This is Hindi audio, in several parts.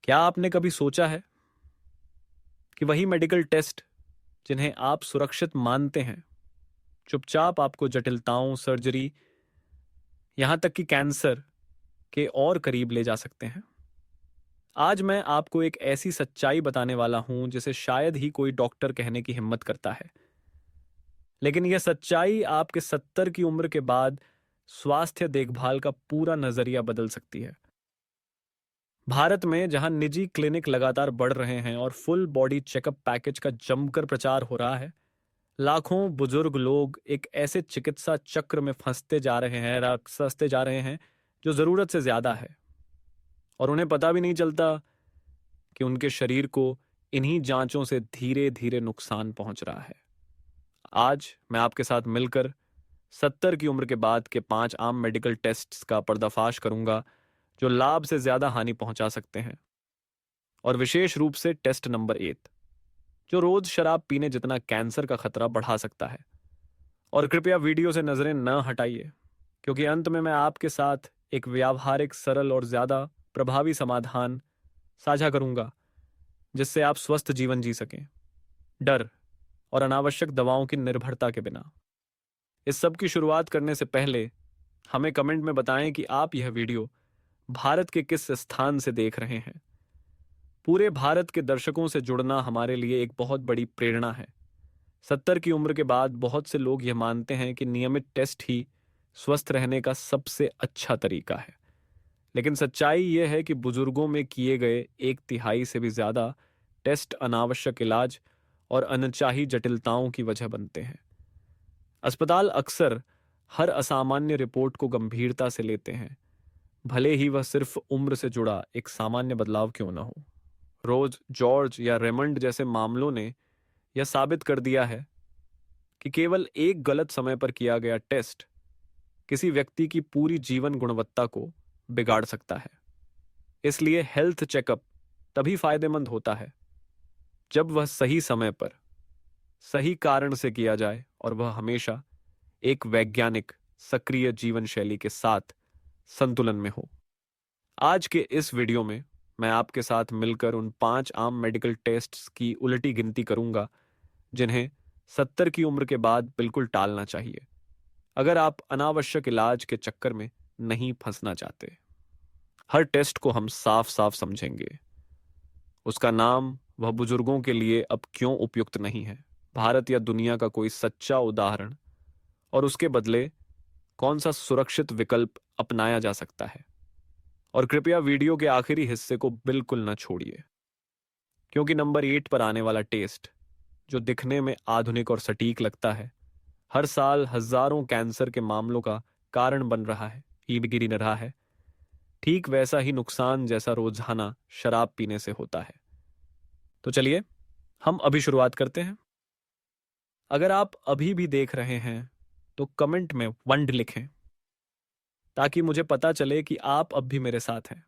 क्या आपने कभी सोचा है कि वही मेडिकल टेस्ट जिन्हें आप सुरक्षित मानते हैं, चुपचाप आपको जटिलताओं, सर्जरी, यहां तक कि कैंसर के और करीब ले जा सकते हैं? आज मैं आपको एक ऐसी सच्चाई बताने वाला हूं जिसे शायद ही कोई डॉक्टर कहने की हिम्मत करता है। लेकिन यह सच्चाई आपके 70 की उम्र के बाद स्वास्थ्य देखभाल का पूरा नजरिया बदल सकती है। भारत में जहां निजी क्लिनिक लगातार बढ़ रहे हैं और फुल बॉडी चेकअप पैकेज का जमकर प्रचार हो रहा है, लाखों बुजुर्ग लोग एक ऐसे चिकित्सा चक्र में फंसते जा रहे हैं जो जरूरत से ज्यादा है, और उन्हें पता भी नहीं चलता कि उनके शरीर को इन्हीं जांचों से धीरे धीरे नुकसान पहुंच रहा है। आज मैं आपके साथ मिलकर 70 की उम्र के बाद के 5 आम मेडिकल टेस्ट्स का पर्दाफाश करूंगा जो लाभ से ज्यादा हानि पहुंचा सकते हैं। और विशेष रूप से टेस्ट नंबर 8, जो रोज शराब पीने जितना कैंसर का खतरा बढ़ा सकता है। और कृपया वीडियो से नजरें न हटाइए, क्योंकि अंत में मैं आपके साथ एक व्यावहारिक, सरल और ज्यादा प्रभावी समाधान साझा करूंगा जिससे आप स्वस्थ जीवन जी सकें, डर और अनावश्यक दवाओं की निर्भरता के बिना। इस सब की शुरुआत करने से पहले हमें कमेंट में बताएं कि आप यह वीडियो भारत के किस स्थान से देख रहे हैं। पूरे भारत के दर्शकों से जुड़ना हमारे लिए एक बहुत बड़ी प्रेरणा है। 70 की उम्र के बाद बहुत से लोग यह मानते हैं कि नियमित टेस्ट ही स्वस्थ रहने का सबसे अच्छा तरीका है। लेकिन सच्चाई यह है कि बुजुर्गों में किए गए 1/3 से भी ज्यादा टेस्ट अनावश्यक इलाज और अनचाही जटिलताओं की वजह बनते हैं। अस्पताल अक्सर हर असामान्य रिपोर्ट को गंभीरता से लेते हैं, भले ही वह सिर्फ उम्र से जुड़ा एक सामान्य बदलाव क्यों न हो। रोज जॉर्ज या रेमंड जैसे मामलों ने यह साबित कर दिया है कि केवल एक गलत समय पर किया गया टेस्ट किसी व्यक्ति की पूरी जीवन गुणवत्ता को बिगाड़ सकता है। इसलिए हेल्थ चेकअप तभी फायदेमंद होता है जब वह सही समय पर, सही कारण से किया जाए और वह हमेशा एक वैज्ञानिक, सक्रिय जीवन शैली के साथ संतुलन में हो। आज के इस वीडियो में मैं आपके साथ मिलकर उन 5 आम मेडिकल टेस्ट्स की उलटी गिनती करूंगा जिन्हें 70 की उम्र के बाद बिल्कुल टालना चाहिए अगर आप अनावश्यक इलाज के चक्कर में नहीं फंसना चाहते। हर टेस्ट को हम साफ साफ समझेंगे, उसका नाम, वह बुजुर्गों के लिए अब क्यों उपयुक्त नहीं है, भारत या दुनिया का कोई सच्चा उदाहरण, और उसके बदले कौन सा सुरक्षित विकल्प अपनाया जा सकता है। और कृपया वीडियो के आखिरी हिस्से को बिल्कुल न छोड़िए, क्योंकि नंबर 8 पर आने वाला टेस्ट, जो दिखने में आधुनिक और सटीक लगता है, हर साल हजारों कैंसर के मामलों का कारण बन रहा है, गिन रहा है। ठीक वैसा ही नुकसान जैसा रोजाना शराब पीने से होता है। तो चलिए हम अभी शुरुआत करते हैं। अगर आप अभी भी देख रहे हैं तो कमेंट में 1 लिखें, ताकि मुझे पता चले कि आप अब भी मेरे साथ हैं।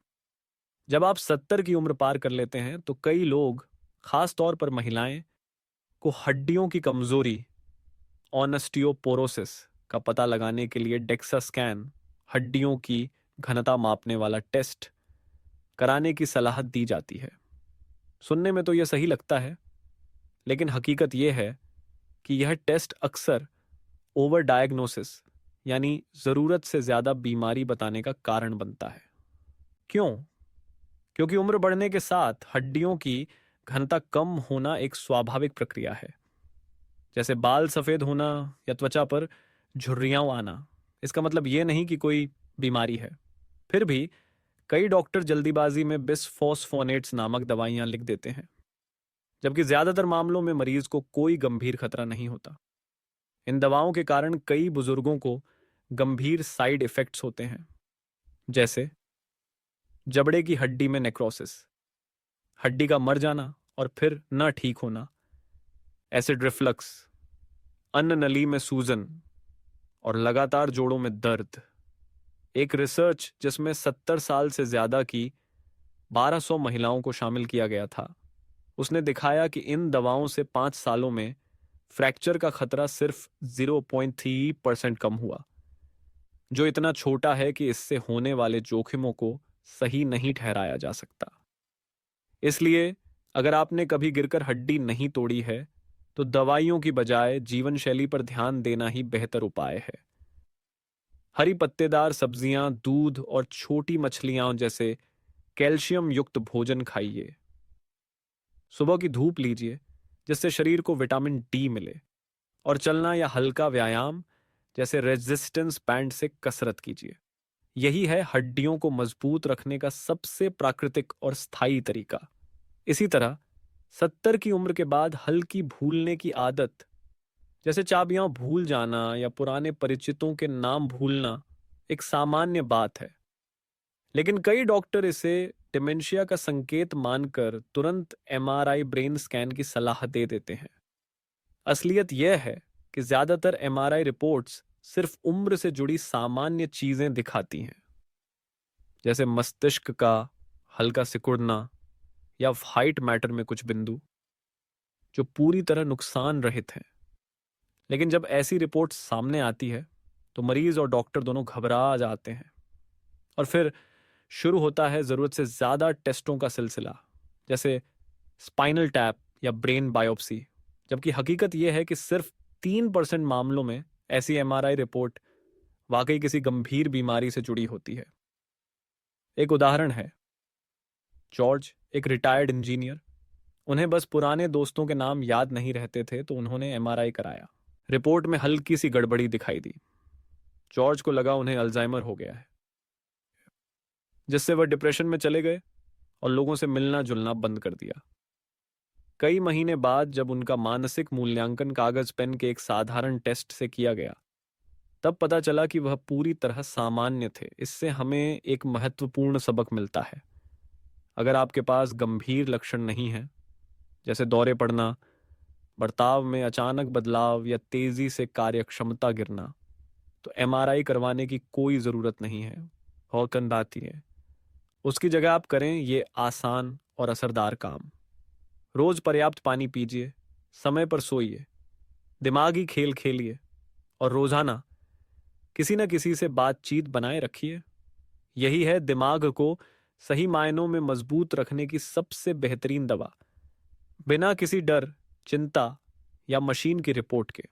जब आप 70 की उम्र पार कर लेते हैं तो कई लोग, खास तौर पर महिलाएं, को हड्डियों की कमजोरी, ऑस्टियोपोरोसिस का पता लगाने के लिए डेक्सा स्कैन, हड्डियों की घनता मापने वाला टेस्ट कराने की सलाह दी जाती है। सुनने में तो यह सही लगता है, लेकिन हकीकत यह है कि यह टेस्ट अक्सर ओवर डायग्नोसिस, यानी जरूरत से ज्यादा बीमारी बताने का कारण बनता है। क्यों? क्योंकि उम्र बढ़ने के साथ हड्डियों की घनता कम होना एक स्वाभाविक प्रक्रिया है, जैसे बाल सफेद होना या त्वचा पर झुर्रियां आना। इसका मतलब यह नहीं कि कोई बीमारी है। फिर भी कई डॉक्टर जल्दीबाजी में बिसफॉस्फोनेट्स नामक दवाइयां लिख देते हैं, जबकि ज्यादातर मामलों में मरीज को कोई गंभीर खतरा नहीं होता। इन दवाओं के कारण कई बुजुर्गों को गंभीर साइड इफेक्ट्स होते हैं, जैसे जबड़े की हड्डी में नेक्रोसिस, हड्डी का मर जाना और फिर न ठीक होना, एसिड रिफ्लक्स, अन्न नली में सूजन और लगातार जोड़ों में दर्द। एक रिसर्च जिसमें 70 साल से ज्यादा की 1200 महिलाओं को शामिल किया गया था, उसने दिखाया कि इन दवाओं से 5 सालों में फ्रैक्चर का खतरा सिर्फ 0.3% कम हुआ, जो इतना छोटा है कि इससे होने वाले जोखिमों को सही नहीं ठहराया जा सकता। इसलिए अगर आपने कभी गिरकर हड्डी नहीं तोड़ी है तो दवाइयों की बजाय जीवन शैली पर ध्यान देना ही बेहतर उपाय है। हरी पत्तेदार सब्जियां, दूध और छोटी मछलियां जैसे कैल्शियम युक्त भोजन खाइए। सुबह की धूप लीजिए जिससे शरीर को विटामिन डी मिले, और चलना या हल्का व्यायाम जैसे रेजिस्टेंस बैंड से कसरत कीजिए। यही है हड्डियों को मजबूत रखने का सबसे प्राकृतिक और स्थायी तरीका। इसी तरह 70 की उम्र के बाद हल्की भूलने की आदत, जैसे चाबियां भूल जाना या पुराने परिचितों के नाम भूलना, एक सामान्य बात है। लेकिन कई डॉक्टर इसे डिमेंशिया का संकेत मानकर तुरंत एमआरआई ब्रेन स्कैन की सलाह दे देते हैं। असलियत यह है कि ज्यादातर एमआरआई रिपोर्ट्स सिर्फ उम्र से जुड़ी सामान्य चीजें दिखाती हैं, जैसे मस्तिष्क का हल्का सिकुड़ना या हाइट मैटर में कुछ बिंदु जो पूरी तरह नुकसान रहित हैं। लेकिन जब ऐसी रिपोर्ट सामने आती है तो मरीज और डॉक्टर दोनों घबरा जाते हैं, और फिर शुरू होता है जरूरत से ज्यादा टेस्टों का सिलसिला, जैसे स्पाइनल टैप या ब्रेन बायोप्सी। जबकि हकीकत यह है कि सिर्फ 3% मामलों में ऐसी एमआरआई रिपोर्ट वाकई किसी गंभीर बीमारी से जुड़ी होती है। एक उदाहरण है, जॉर्ज एक रिटायर्ड इंजीनियर। उन्हें बस पुराने दोस्तों के नाम याद नहीं रहते थे तो उन्होंने एमआरआई कराया। रिपोर्ट में हल्की सी गड़बड़ी दिखाई दी। जॉर्ज को लगा उन्हें अल्जाइमर हो गया है, जिससे वह डिप्रेशन में चले गए और लोगों से मिलना जुलना बंद कर दिया। कई महीने बाद जब उनका मानसिक मूल्यांकन कागज पेन के एक साधारण टेस्ट से किया गया, तब पता चला कि वह पूरी तरह सामान्य थे। इससे हमें एक महत्वपूर्ण सबक मिलता है। अगर आपके पास गंभीर लक्षण नहीं है, जैसे दौरे पड़ना, बर्ताव में अचानक बदलाव या तेजी से कार्यक्षमता गिरना, तो एमआरआई करवाने की कोई जरूरत नहीं है। हॉकन बात है, उसकी जगह आप करें ये आसान और असरदार काम। रोज पर्याप्त पानी पीजिए, समय पर सोइए, दिमागी खेल खेलिए, और रोजाना किसी न किसी से बातचीत बनाए रखिए। यही है दिमाग को सही मायनों में मजबूत रखने की सबसे बेहतरीन दवा, बिना किसी डर, चिंता या मशीन की रिपोर्ट के।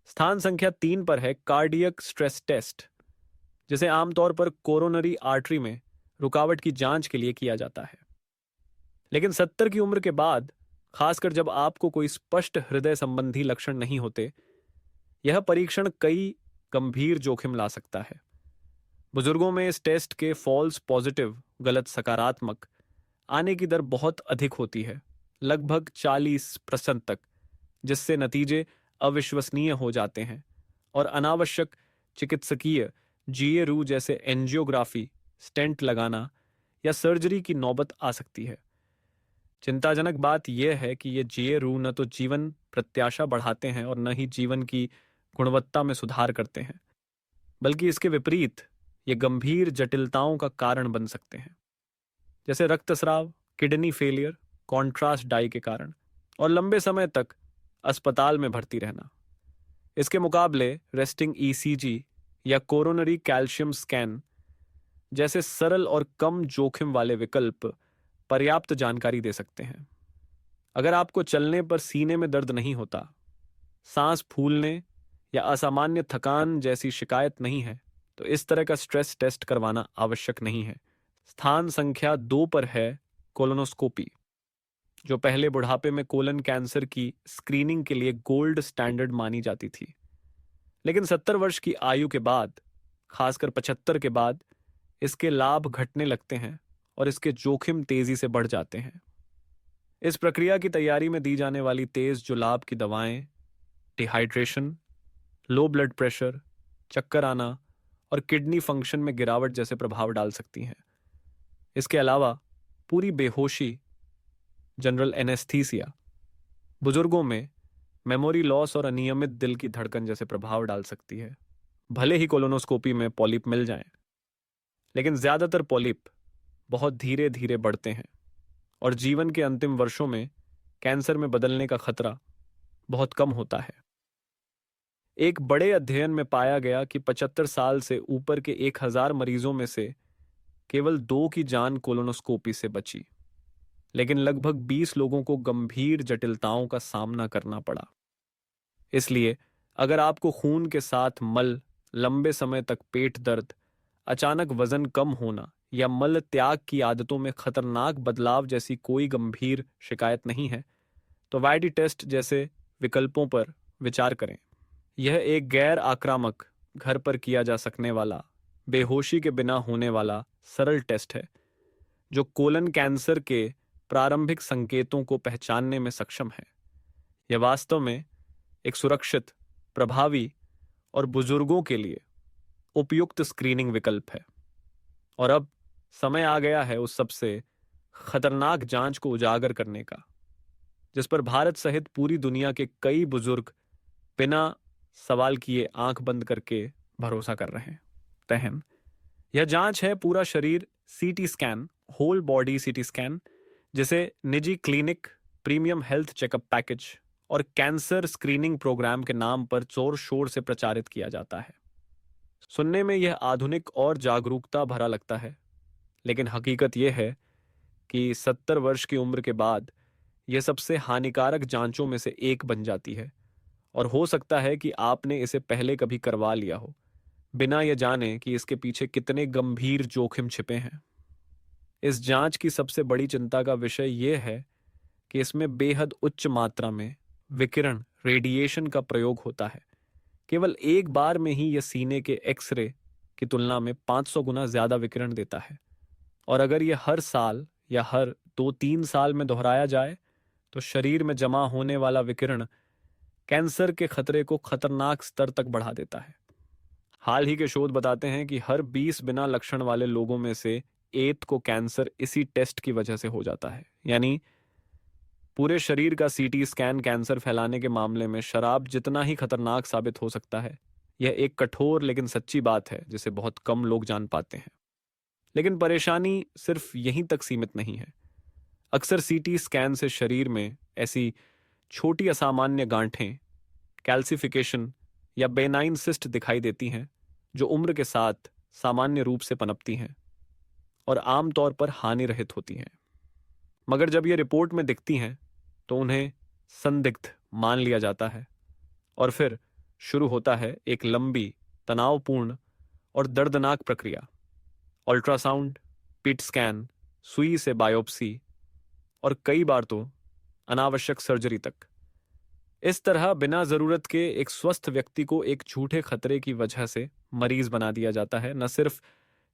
स्थान संख्या 3 पर है कार्डियक स्ट्रेस टेस्ट, जिसे आमतौर पर कोरोनरी आर्टरी में रुकावट की जांच के लिए किया जाता है। लेकिन 70 की उम्र के बाद, खासकर जब आपको कोई स्पष्ट हृदय संबंधी लक्षण नहीं होते, यह परीक्षण कई गंभीर जोखिम ला सकता है। बुजुर्गों में इस टेस्ट के फॉल्स पॉजिटिव, गलत सकारात्मक, आने की दर बहुत अधिक होती है, लगभग 40% तक, जिससे नतीजे अविश्वसनीय हो जाते हैं और अनावश्यक चिकित्सकीय जीएरू जैसे एंजियोग्राफी, स्टेंट लगाना या सर्जरी की नौबत आ सकती है। चिंताजनक बात यह है कि ये जीएरू न तो जीवन प्रत्याशा बढ़ाते हैं और न ही जीवन की गुणवत्ता में सुधार करते हैं, बल्कि इसके विपरीत ये गंभीर जटिलताओं का कारण बन सकते हैं, जैसे रक्तस्राव, किडनी फेलियर, कॉन्ट्रास्ट डाई के कारण, और लंबे समय तक अस्पताल में भर्ती रहना। इसके मुकाबले रेस्टिंग ईसीजी या कोरोनरी कैल्शियम स्कैन जैसे सरल और कम जोखिम वाले विकल्प पर्याप्त जानकारी दे सकते हैं। अगर आपको चलने पर सीने में दर्द नहीं होता, सांस फूलने या असामान्य थकान जैसी शिकायत नहीं है, तो इस तरह का स्ट्रेस टेस्ट करवाना आवश्यक नहीं है। स्थान संख्या 2 पर है कोलोनोस्कोपी, जो पहले बुढ़ापे में कोलन कैंसर की स्क्रीनिंग के लिए गोल्ड स्टैंडर्ड मानी जाती थी। लेकिन 70 वर्ष की आयु के बाद, खासकर 75 के बाद, इसके लाभ घटने लगते हैं और इसके जोखिम तेजी से बढ़ जाते हैं। इस प्रक्रिया की तैयारी में दी जाने वाली तेज जुलाब की दवाएं डिहाइड्रेशन, लो ब्लड प्रेशर, चक्कर आना और किडनी फंक्शन में गिरावट जैसे प्रभाव डाल सकती हैं। इसके अलावा पूरी बेहोशी, जनरल एनेस्थीसिया, बुजुर्गों में मेमोरी लॉस और अनियमित दिल की धड़कन जैसे प्रभाव डाल सकती है। भले ही कोलोनोस्कोपी में पॉलिप मिल जाएं, लेकिन ज्यादातर पॉलिप बहुत धीरे धीरे बढ़ते हैं और जीवन के अंतिम वर्षों में कैंसर में बदलने का खतरा बहुत कम होता है। एक बड़े अध्ययन में पाया गया कि 75 साल से ऊपर के 1000 मरीजों में से केवल 2 की जान कोलोनोस्कोपी से बची। लेकिन लगभग 20 लोगों को गंभीर जटिलताओं का सामना करना पड़ा। इसलिए अगर आपको खून के साथ मल, लंबे समय तक पेट दर्द, अचानक वजन कम होना या मल त्याग की आदतों में खतरनाक बदलाव जैसी कोई गंभीर शिकायत नहीं है, तो वाइडी टेस्ट जैसे विकल्पों पर विचार करें। यह एक गैर आक्रामक, घर पर किया जा सकने वाला, बेहोशी के बिना होने वाला सरल टेस्ट है जो कोलन कैंसर के प्रारंभिक संकेतों को पहचानने में सक्षम है। यह वास्तव में एक सुरक्षित, प्रभावी और बुजुर्गों के लिए उपयुक्त स्क्रीनिंग विकल्प है। और अब समय आ गया है उस सबसे खतरनाक जांच को उजागर करने का, जिस पर भारत सहित पूरी दुनिया के कई बुजुर्ग बिना सवाल किए आंख बंद करके भरोसा कर रहे हैं। तहम यह जांच है पूरा शरीर CT scan, whole body CT scan, जिसे निजी clinic, premium health checkup package और कैंसर स्क्रीनिंग प्रोग्राम के नाम पर जोर शोर से प्रचारित किया जाता है। सुनने में यह आधुनिक और जागरूकता भरा लगता है, लेकिन हकीकत यह है कि 70 वर्ष की उम्र के बाद यह सबसे हानिकारक जांचों में से एक बन जाती है। और हो सकता है कि आपने इसे पहले कभी करवा लिया हो, बिना यह जाने कि इसके पीछे कितने गंभीर जोखिम छिपे हैं। इस जांच की सबसे बड़ी चिंता का विषय यह है कि इसमें बेहद उच्च मात्रा में विकिरण, रेडिएशन का प्रयोग होता है। केवल एक बार में ही यह सीने के एक्सरे की तुलना में 500 गुना ज्यादा विकिरण देता है। और अगर यह हर साल या हर 2-3 साल में दोहराया जाए तो शरीर में जमा होने वाला विकिरण कैंसर के खतरे को खतरनाक स्तर तक बढ़ा देता है। हाल ही के शोध बताते हैं कि हर 20 बिना लक्षण वाले लोगों में से 1 को कैंसर इसी टेस्ट की वजह से हो जाता है। यानी पूरे शरीर का सीटी स्कैन कैंसर फैलाने के मामले में शराब जितना ही खतरनाक साबित हो सकता है। यह एक कठोर लेकिन सच्ची बात है जिसे बहुत कम लोग जान पाते हैं। लेकिन परेशानी सिर्फ यहीं तक सीमित नहीं है। अक्सर सीटी स्कैन से शरीर में ऐसी छोटी असामान्य गांठें, कैल्सिफिकेशन या बेनाइन सिस्ट दिखाई देती हैं जो उम्र के साथ सामान्य रूप से पनपती हैं और आमतौर पर हानि रहित होती हैं। मगर जब ये रिपोर्ट में दिखती हैं तो उन्हें संदिग्ध मान लिया जाता है और फिर शुरू होता है एक लंबी, तनावपूर्ण और दर्दनाक प्रक्रिया। अल्ट्रासाउंड, पीट स्कैन, सुई से बायोप्सी और कई बार तो अनावश्यक सर्जरी तक। इस तरह बिना जरूरत के एक स्वस्थ व्यक्ति को एक झूठे खतरे की वजह से मरीज बना दिया जाता है, न सिर्फ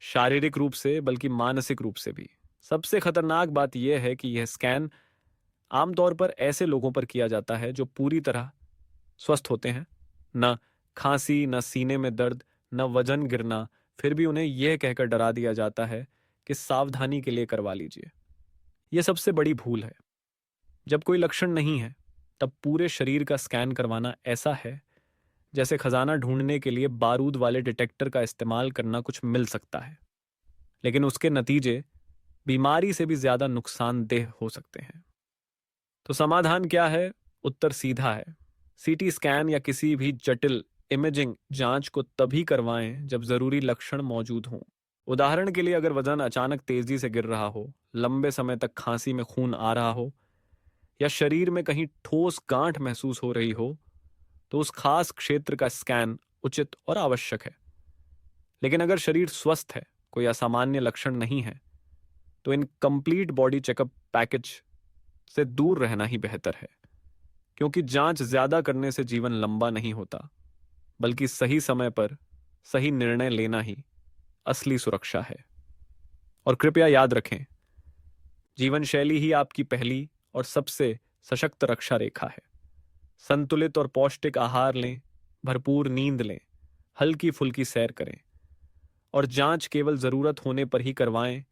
शारीरिक रूप से बल्कि मानसिक रूप से भी। सबसे खतरनाक बात यह है कि यह स्कैन आमतौर पर ऐसे लोगों पर किया जाता है जो पूरी तरह स्वस्थ होते हैं, न खांसी, न सीने में दर्द, न वजन गिरना, फिर भी उन्हें यह कहकर डरा दिया जाता है कि सावधानी के लिए करवा लीजिए। यह सबसे बड़ी भूल है। जब कोई लक्षण नहीं है तब पूरे शरीर का स्कैन करवाना ऐसा है जैसे खजाना ढूंढने के लिए बारूद वाले डिटेक्टर का इस्तेमाल करना कुछ मिल सकता है, लेकिन उसके नतीजे बीमारी से भी ज्यादा नुकसानदेह हो सकते हैं। तो समाधान क्या है? उत्तर सीधा है। सीटी स्कैन या किसी भी जटिल इमेजिंग जांच को तभी करवाएं जब जरूरी लक्षण मौजूद हों। उदाहरण के लिए अगर वजन अचानक तेजी से गिर रहा हो, लंबे समय तक खांसी में खून आ रहा हो या शरीर में कहीं ठोस गांठ महसूस हो रही हो, तो उस खास क्षेत्र का स्कैन उचित और आवश्यक है। लेकिन अगर शरीर स्वस्थ है, कोई असामान्य लक्षण नहीं है, तो in complete body checkup package से दूर रहना ही बेहतर है, क्योंकि जांच ज्यादा करने से जीवन लंबा नहीं होता, बल्कि सही समय पर सही निर्णय लेना ही असली सुरक्षा है। और कृपया याद रखें, जीवन शैली ही आपकी पहली और सबसे सशक्त रक्षा रेखा है। संतुलित और पौष्टिक आहार लें, भरपूर नींद लें, हल्की फुल्की सैर करें और जांच केवल जरूरत होने पर ही करवाएं।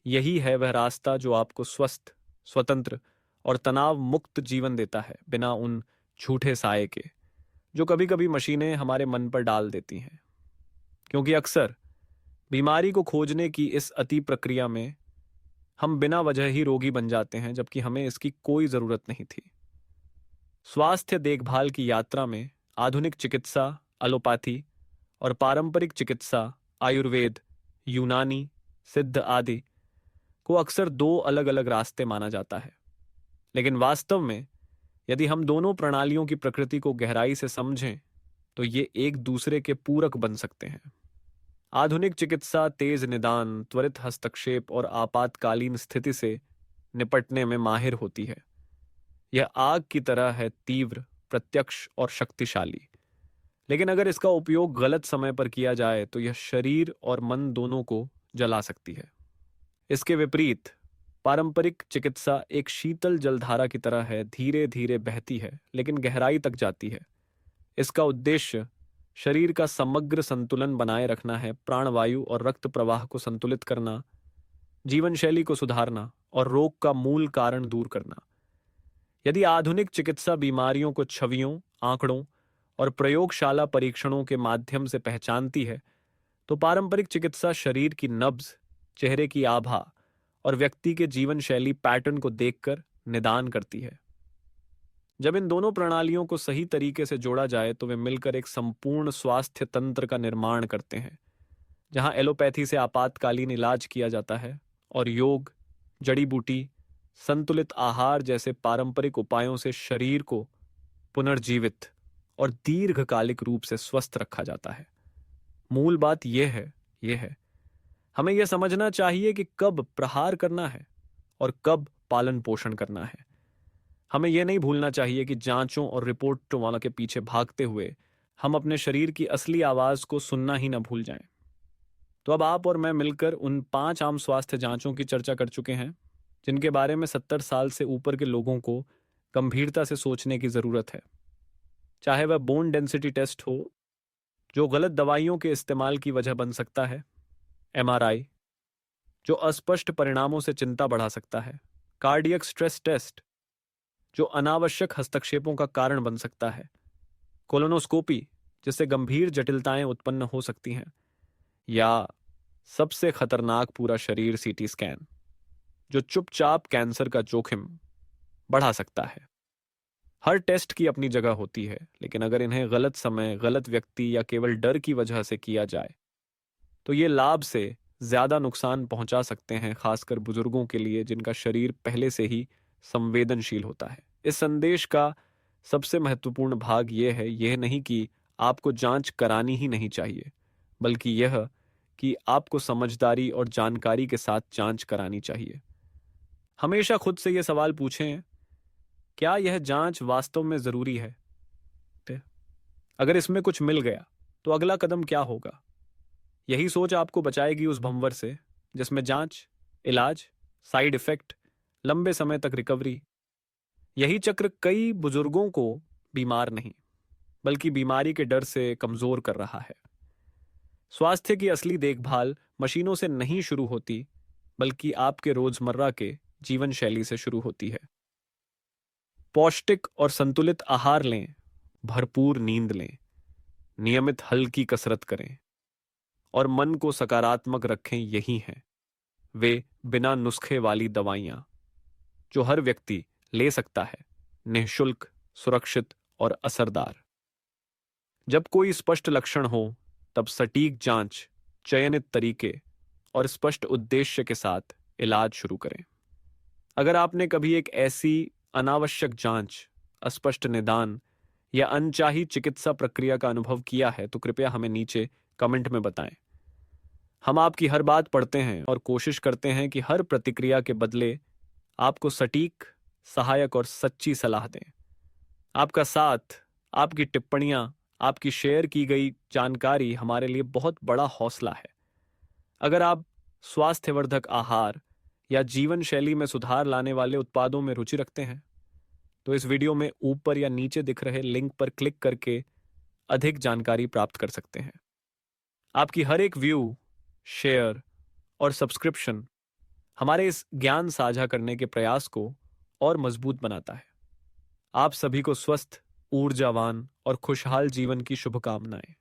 यही है वह रास्ता जो आपको स्वस्थ, स्वतंत्र और तनाव मुक्त जीवन देता है, बिना उन झूठे साये के जो कभी कभी मशीनें हमारे मन पर डाल देती हैं। क्योंकि अक्सर बीमारी को खोजने की इस अति प्रक्रिया में हम बिना वजह ही रोगी बन जाते हैं, जबकि हमें इसकी कोई जरूरत नहीं थी। स्वास्थ्य देखभाल की यात्रा में आधुनिक चिकित्सा, एलोपैथी और पारंपरिक चिकित्सा, आयुर्वेद, यूनानी, सिद्ध आदि को अक्सर दो अलग अलग रास्ते माना जाता है, लेकिन वास्तव में यदि हम दोनों प्रणालियों की प्रकृति को गहराई से समझें तो ये एक दूसरे के पूरक बन सकते हैं। आधुनिक चिकित्सा तेज निदान, त्वरित हस्तक्षेप और आपातकालीन स्थिति से निपटने में माहिर होती है। यह आग की तरह है, तीव्र, प्रत्यक्ष और शक्तिशाली। लेकिन अगर इसका उपयोग गलत समय पर किया जाए तो यह शरीर और मन दोनों को जला सकती है। इसके विपरीत पारंपरिक चिकित्सा एक शीतल जलधारा की तरह है, धीरे धीरे बहती है लेकिन गहराई तक जाती है। इसका उद्देश्य शरीर का समग्र संतुलन बनाए रखना है, प्राणवायु और रक्त प्रवाह को संतुलित करना, जीवन शैली को सुधारना और रोग का मूल कारण दूर करना। यदि आधुनिक चिकित्सा बीमारियों को छवियों, आंकड़ों और प्रयोगशाला परीक्षणों के माध्यम से पहचानती है, तो पारंपरिक चिकित्सा शरीर की नब्ज, चेहरे की आभा और व्यक्ति के जीवन शैली पैटर्न को देखकर निदान करती है। जब इन दोनों प्रणालियों को सही तरीके से जोड़ा जाए तो वे मिलकर एक संपूर्ण स्वास्थ्य तंत्र का निर्माण करते हैं, जहां एलोपैथी से आपातकालीन इलाज किया जाता है और योग, जड़ी बूटी, संतुलित आहार जैसे पारंपरिक उपायों से शरीर को पुनर्जीवित और दीर्घकालिक रूप से स्वस्थ रखा जाता है। मूल बात यह है हमें यह समझना चाहिए कि कब प्रहार करना है और कब पालन पोषण करना है। हमें यह नहीं भूलना चाहिए कि जांचों और रिपोर्टों वालों के पीछे भागते हुए हम अपने शरीर की असली आवाज को सुनना ही ना भूल जाएं। तो अब आप और मैं मिलकर उन 5 आम स्वास्थ्य जांचों की चर्चा कर चुके हैं जिनके बारे में 70 साल से ऊपर के लोगों को गंभीरता से सोचने की जरूरत है। चाहे वह बोन डेंसिटी टेस्ट हो, जो गलत दवाइयों के इस्तेमाल की वजह बन सकता है, MRI, जो अस्पष्ट परिणामों से चिंता बढ़ा सकता है, कार्डियक स्ट्रेस टेस्ट, जो अनावश्यक हस्तक्षेपों का कारण बन सकता है, कोलोनोस्कोपी, जिससे गंभीर जटिलताएं उत्पन्न हो सकती हैं, या सबसे खतरनाक पूरा शरीर CT स्कैन, जो चुपचाप कैंसर का जोखिम बढ़ा सकता है। हर टेस्ट की अपनी जगह होती है, लेकिन अगर इन्हें गलत समय, गलत व्यक्ति या केवल डर की वजह से किया जाए तो ये लाभ से ज्यादा नुकसान पहुंचा सकते हैं, खासकर बुजुर्गों के लिए जिनका शरीर पहले से ही संवेदनशील होता है। इस संदेश का सबसे महत्वपूर्ण भाग यह नहीं कि आपको जांच करानी ही नहीं चाहिए, बल्कि यह कि आपको समझदारी और जानकारी के साथ जांच करानी चाहिए। हमेशा खुद से यह सवाल पूछें, क्या यह जांच वास्तव में जरूरी है? अगर इसमें कुछ मिल गया तो अगला कदम क्या होगा? यही सोच आपको बचाएगी उस भंवर से जिसमें जांच, इलाज, साइड इफेक्ट, लंबे समय तक रिकवरी। यही चक्र कई बुजुर्गों को बीमार नहीं बल्कि बीमारी के डर से कमजोर कर रहा है। स्वास्थ्य की असली देखभाल मशीनों से नहीं शुरू होती, बल्कि आपके रोजमर्रा के जीवन शैली से शुरू होती है। पौष्टिक और संतुलित आहार लें, भरपूर नींद लें, नियमित हल्की कसरत करें और मन को सकारात्मक रखें। यही हैं वे बिना नुस्खे वाली दवाइयां जो हर व्यक्ति ले सकता है, निःशुल्क, सुरक्षित और असरदार। जब कोई स्पष्ट लक्षण हो तब सटीक जांच, चयनित तरीके और स्पष्ट उद्देश्य के साथ इलाज शुरू करें। अगर आपने कभी एक ऐसी अनावश्यक जांच, अस्पष्ट निदान या अनचाही चिकित्सा प्रक्रिया का अनुभव किया है तो कृपया हमें नीचे कमेंट में बताएं। हम आपकी हर बात पढ़ते हैं और कोशिश करते हैं कि हर प्रतिक्रिया के बदले आपको सटीक, सहायक और सच्ची सलाह दें। आपका साथ, आपकी टिप्पणियां, आपकी शेयर की गई जानकारी हमारे लिए बहुत बड़ा हौसला है। अगर आप स्वास्थ्यवर्धक आहार या जीवन शैली में सुधार लाने वाले उत्पादों में रुचि रखते हैं तो इस वीडियो में ऊपर या नीचे दिख रहे लिंक पर क्लिक करके अधिक जानकारी प्राप्त कर सकते हैं। आपकी हर एक व्यू, शेयर और सब्सक्रिप्शन हमारे इस ज्ञान साझा करने के प्रयास को और मजबूत बनाता है। आप सभी को स्वस्थ, ऊर्जावान और खुशहाल जीवन की शुभकामनाएं।